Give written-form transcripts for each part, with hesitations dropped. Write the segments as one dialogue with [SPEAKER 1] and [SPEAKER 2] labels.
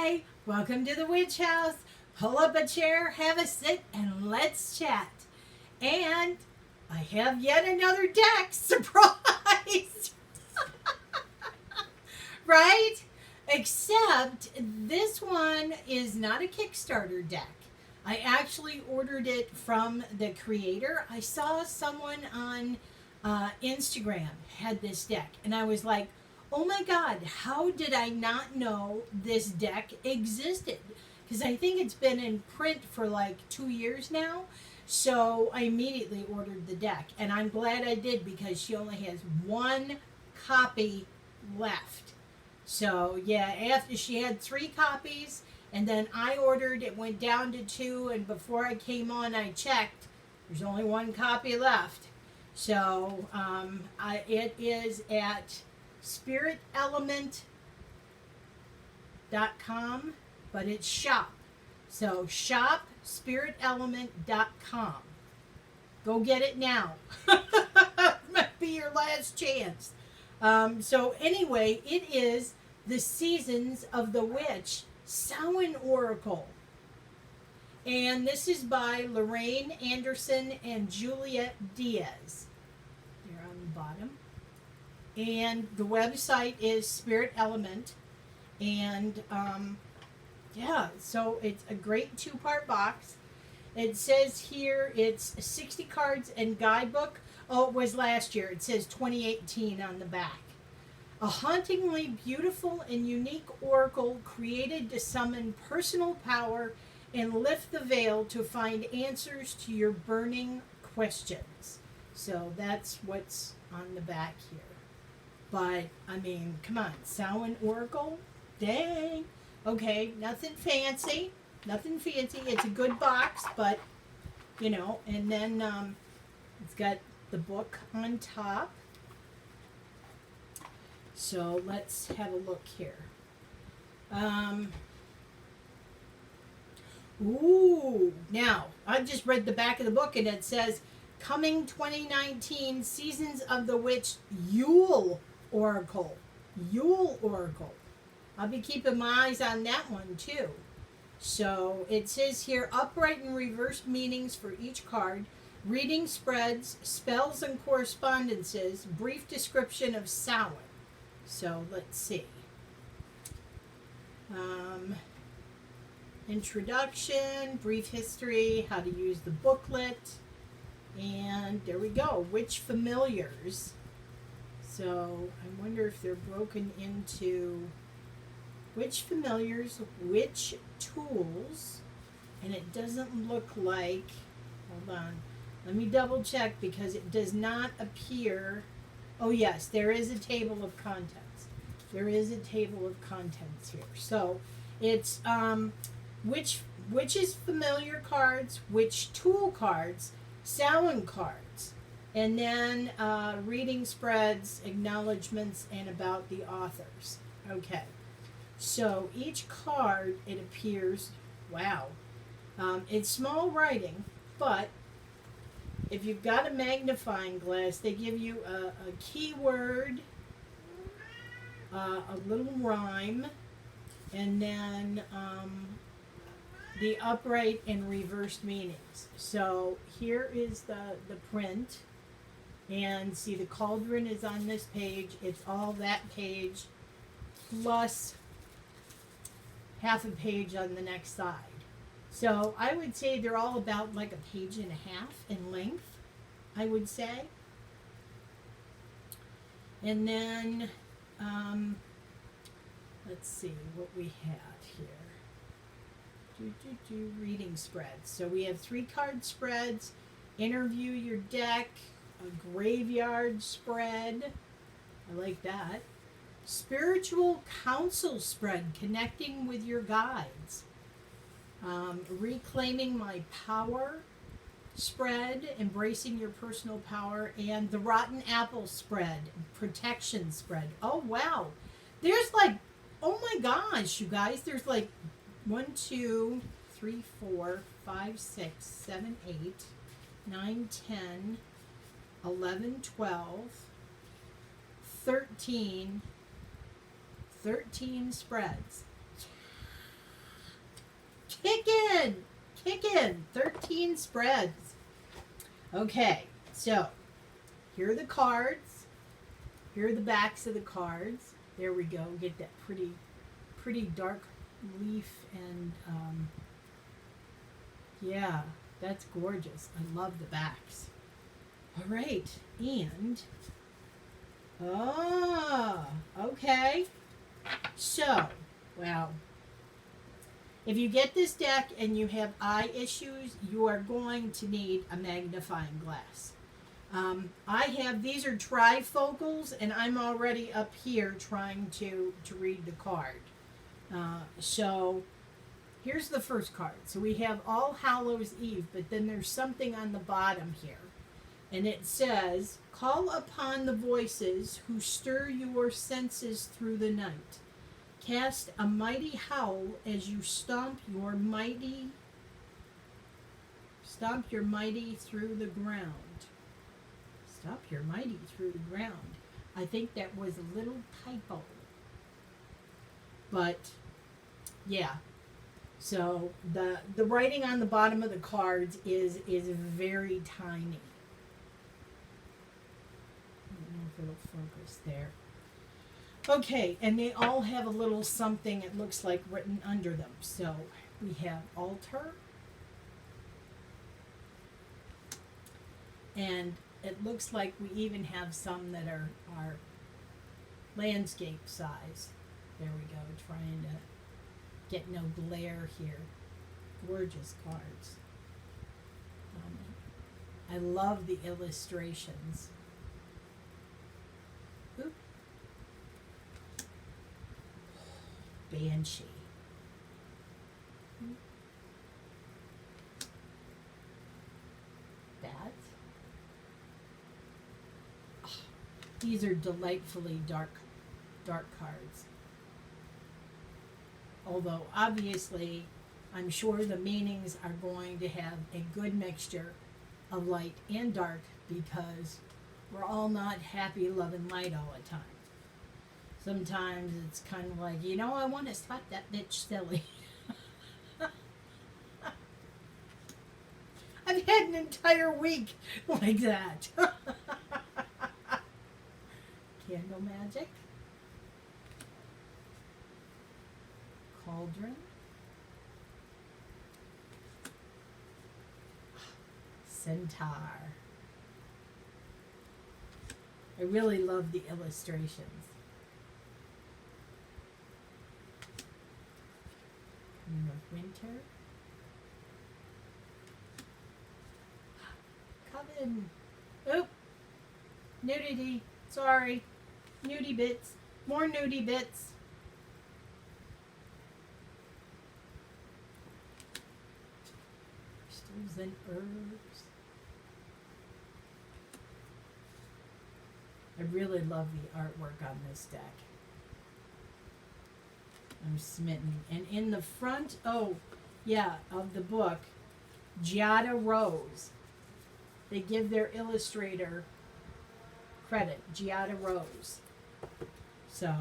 [SPEAKER 1] Hi, welcome to the Witch House. Pull up a chair, have a sit, and let's chat. And I have yet another deck. Surprise! Right? Except this one is not a Kickstarter deck. I actually ordered it from the creator. I saw someone on Instagram had this deck, and I was like, oh my god, how did I not know this deck existed? Because I think it's been in print for like 2 years now. So I immediately ordered the deck, and I'm glad I did because she only has one copy left. So yeah, after she had 3 copies, and then I ordered, it went down to 2, and before I came on, I checked. There's only one copy left. So it is at spiritelement.com, but it's shop. So shopspiritelement.com. Go get it now. Might be your last chance. So anyway, it is the Seasons of the Witch Samhain Oracle. And this is by Lorraine Anderson and Juliet Diaz. They're on the bottom. And the website is Spirit Element. And yeah, so it's a great 2-part box. It says here it's 60 cards and guidebook. Oh, it was last year. It says 2018 on the back. A hauntingly beautiful and unique oracle created to summon personal power and lift the veil to find answers to your burning questions. So that's what's on the back here. But, I mean, come on, Samhain Oracle? Dang. Okay, nothing fancy. Nothing fancy. It's a good box, but, you know, and then it's got the book on top. So let's have a look here. Ooh, now, I just read the back of the book and it says, Coming 2019 Seasons of the Witch Yule Oracle. Yule Oracle. I'll be keeping my eyes on that one too. So it says here, upright and reversed meanings for each card, reading spreads, spells and correspondences, brief description of Samhain. So let's see. Introduction, brief history, how to use the booklet, and there we go, witch familiars. So I wonder if they're broken into witch familiars, witch tools, and it doesn't look like, hold on, let me double check because it does not appear. Oh yes, there is a table of contents. There is a table of contents here. So it's witches familiar cards, witch tool cards, Samhain cards, and then reading spreads, acknowledgments, and about the authors. Okay. So each card, it appears, wow, it's small writing, but if you've got a magnifying glass, they give you a keyword, a little rhyme, and then the upright and reversed meanings. So here is the print, and see the cauldron is on this page. It's all that page plus half a page on the next side. So I would say they're all about like a page and a half in length, I would say. And then, let's see what we have here. Reading spreads. So we have 3 card spreads, interview your deck, a graveyard spread. I like that. Spiritual counsel spread, connecting with your guides. Reclaiming my power spread, embracing your personal power, and the rotten apple spread, protection spread. Oh wow, there's like, oh my gosh, you guys, there's like 1, 2, 3, 4, 5, 6, 7, 8, 9, 10, 11, 12, 13 spreads. kicking, kicking. 13 spreads. Okay, so here are the cards. Here are the backs of the cards. There we go. Get that pretty dark leaf and yeah, that's gorgeous. I love the backs. All right, and okay. So, well, if you get this deck and you have eye issues, you are going to need a magnifying glass. These are trifocals, and I'm already up here trying to read the card. So, here's the first card. So we have All Hallows Eve, but then there's something on the bottom here. And it says, call upon the voices who stir your senses through the night. Cast a mighty howl as you stomp your mighty through the ground. Stomp your mighty through the ground. I think that was a little typo. But, yeah. So, the writing on the bottom of the cards is very tiny. I don't know if it'll focus there. Okay, and they all have a little something, it looks like, written under them. So, we have altar. And it looks like we even have some that are landscape size. There we go, trying to get no glare here. Gorgeous cards. I love the illustrations. Oop. Banshee. Bats. Oh, these are delightfully dark cards. Although obviously I'm sure the meanings are going to have a good mixture of light and dark because we're all not happy, loving light all the time. Sometimes it's kind of like, I want to spot that bitch silly. I've had an entire week like that. Candle magic. Cauldron. Centaur. I really love the illustrations. Moon of Winter. Coven. Oop. Nudity. Sorry. Nudie bits. More nudie bits. Crystals and herbs. I really love the artwork on this deck. I'm smitten. And in the front, of the book, Giada Rose. They give their illustrator credit, Giada Rose. So,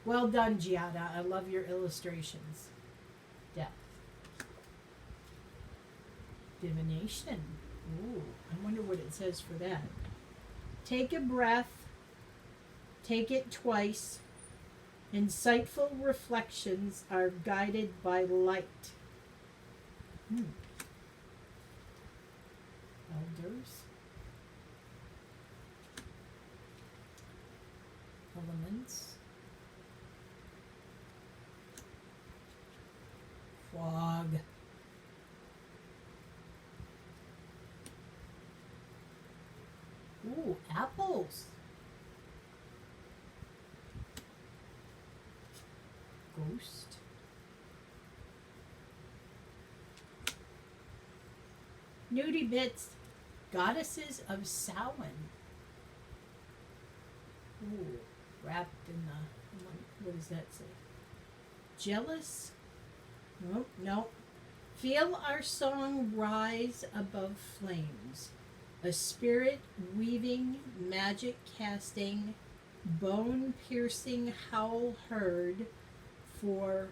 [SPEAKER 1] well done, Giada. I love your illustrations. Depth. Divination. Ooh, I wonder what it says for that. Take a breath. Take it twice. Insightful reflections are guided by light. Elders. Elements. Fog. Ooh, apples. Ghost. Nudie bits. Goddesses of Samhain. Ooh, wrapped in the, what does that say? Jealous? Nope, nope. Feel our song rise above flames. A spirit weaving, magic casting, bone piercing howl heard for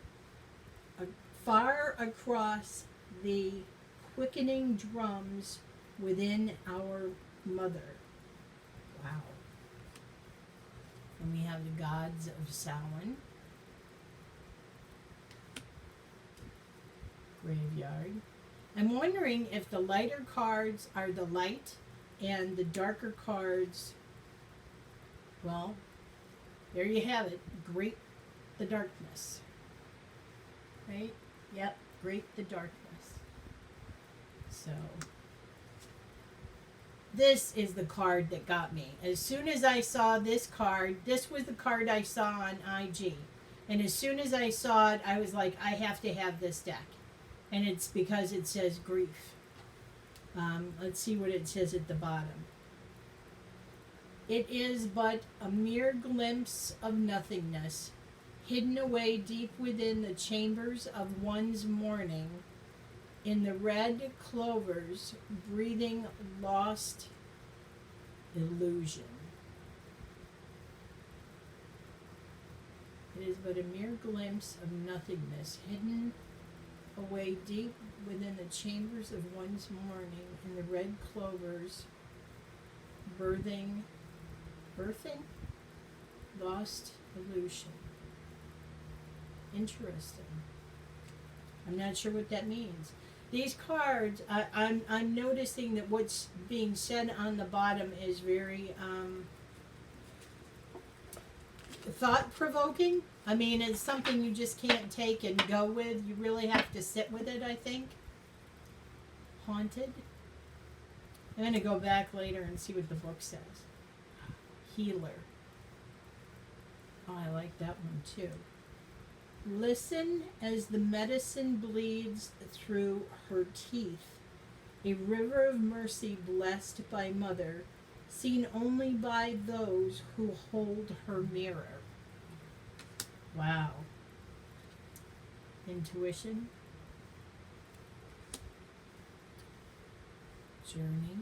[SPEAKER 1] far across the quickening drums within our mother. Wow. And we have the gods of Samhain. Graveyard. I'm wondering if the lighter cards are the light and the darker cards, well, there you have it. Great the darkness. Right? Yep, great the darkness. So, this is the card that got me. As soon as I saw this card, this was the card I saw on IG. And as soon as I saw it, I was like, I have to have this deck. And it's because it says grief. Let's see what it says at the bottom. It is but a mere glimpse of nothingness, hidden away deep within the chambers of one's mourning, in the red clovers, breathing lost illusion. It is but a mere glimpse of nothingness, hidden away deep within the chambers of one's mourning, in the red clovers, birthing lost illusion. Interesting. I'm not sure what that means. These cards, I'm noticing that what's being said on the bottom is very thought-provoking. I mean, it's something you just can't take and go with. You really have to sit with it, I think. Haunted. I'm going to go back later and see what the book says. Healer. Oh, I like that one too. Listen as the medicine bleeds through her teeth. A river of mercy blessed by Mother, seen only by those who hold her mirror. Wow. Intuition. Journey.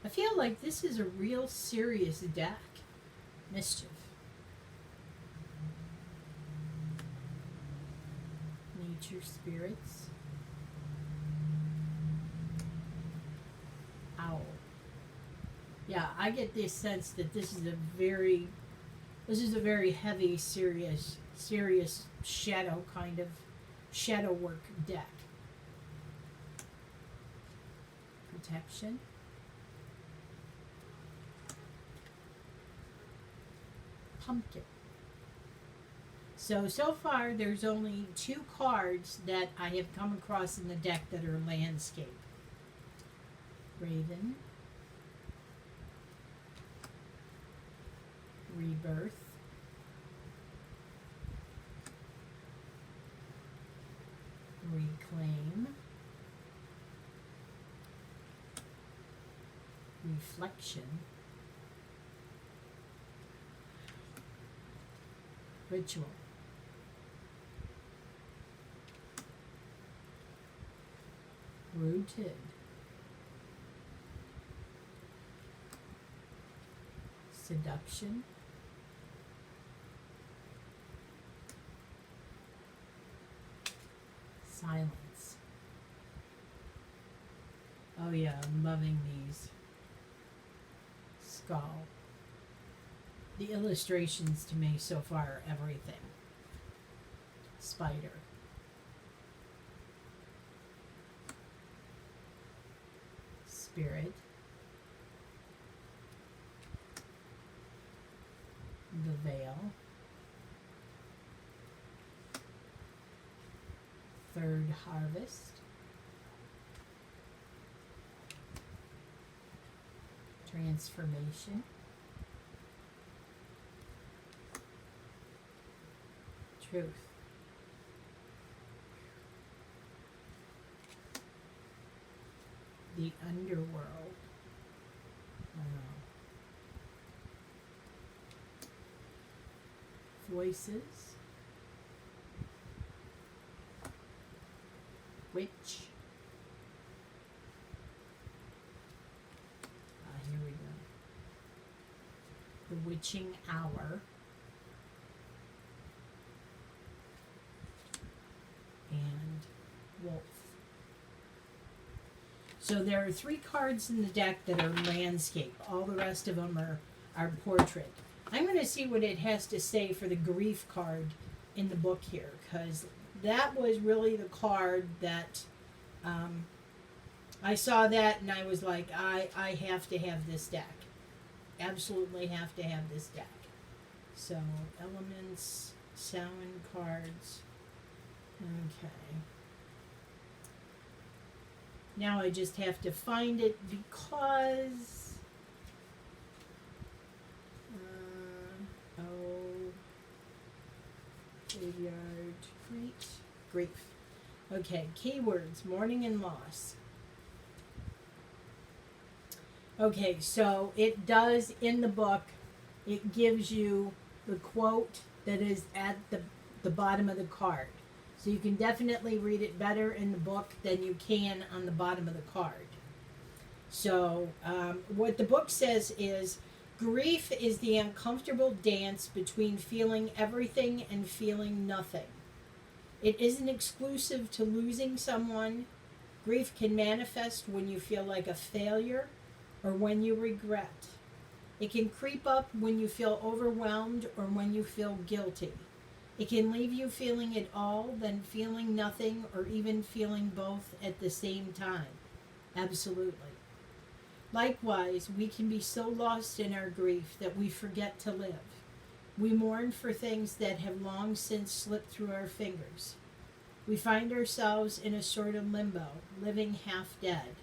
[SPEAKER 1] I feel like this is a real serious deck. Mischief. Nature spirits. Owl. Yeah, I get this sense that this is a very heavy, serious shadow kind of shadow work deck. Protection. Pumpkin. So far there's only 2 cards that I have come across in the deck that are landscape. Raven. Rebirth. Reclaim. Reflection. Ritual. Rooted. Seduction. Silence. Oh yeah, I'm loving these. Skull. The illustrations to me so far are everything. Spider. Spirit. The Veil. Third Harvest. Transformation. Truth. The underworld. Voices. Witch. Here we go. The Witching Hour. So there are 3 cards in the deck that are landscape. All the rest of them are portrait. I'm going to see what it has to say for the grief card in the book here, because that was really the card that I saw that and I was like, I have to have this deck. Absolutely have to have this deck. So, elements, Samhain cards. Okay. Now I just have to find it because... graveyard, grief. Okay, keywords, mourning and loss. Okay, so it does, in the book, it gives you the quote that is at the bottom of the card. So you can definitely read it better in the book than you can on the bottom of the card. So what the book says is, grief is the uncomfortable dance between feeling everything and feeling nothing. It isn't exclusive to losing someone. Grief can manifest when you feel like a failure or when you regret. It can creep up when you feel overwhelmed or when you feel guilty. It can leave you feeling it all, then feeling nothing, or even feeling both at the same time. Absolutely. Likewise, we can be so lost in our grief that we forget to live. We mourn for things that have long since slipped through our fingers. We find ourselves in a sort of limbo, living half dead.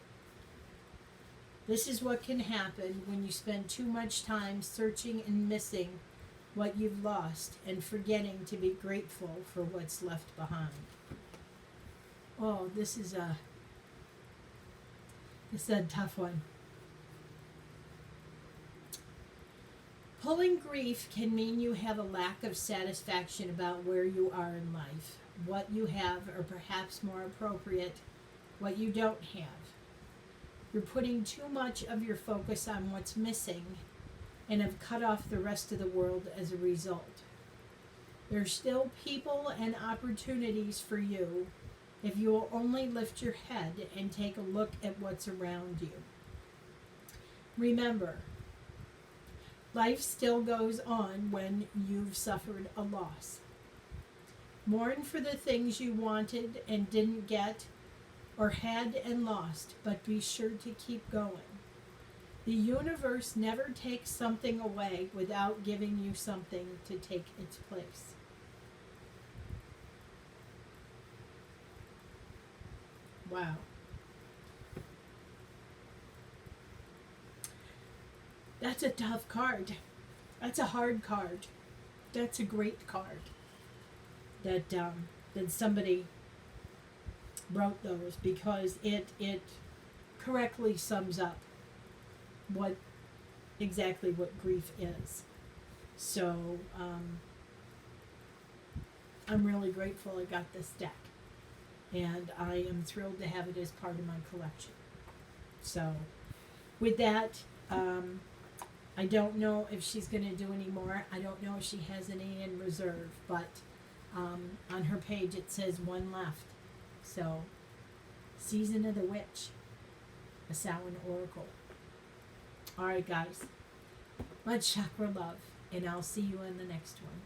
[SPEAKER 1] This is what can happen when you spend too much time searching and missing what you've lost and forgetting to be grateful for what's left behind. Oh, this is a tough one. Pulling grief can mean you have a lack of satisfaction about where you are in life, what you have, or perhaps more appropriate, what you don't have. You're putting too much of your focus on what's missing and have cut off the rest of the world as a result. There's still people and opportunities for you if you will only lift your head and take a look at what's around you. Remember, life still goes on when you've suffered a loss. Mourn for the things you wanted and didn't get, or had and lost, but be sure to keep going. The universe never takes something away without giving you something to take its place. Wow. That's a tough card. That's a hard card. That's a great card. That somebody wrote those, because it correctly sums up exactly what grief is. So I'm really grateful I got this deck, and I am thrilled to have it as part of my collection. So with that, I don't know if she's going to do any more. I don't know if she has any in reserve, but on her page it says 1 left. So, Season of the Witch, a Samhain Oracle. Alright guys, much chakra love, and I'll see you in the next one.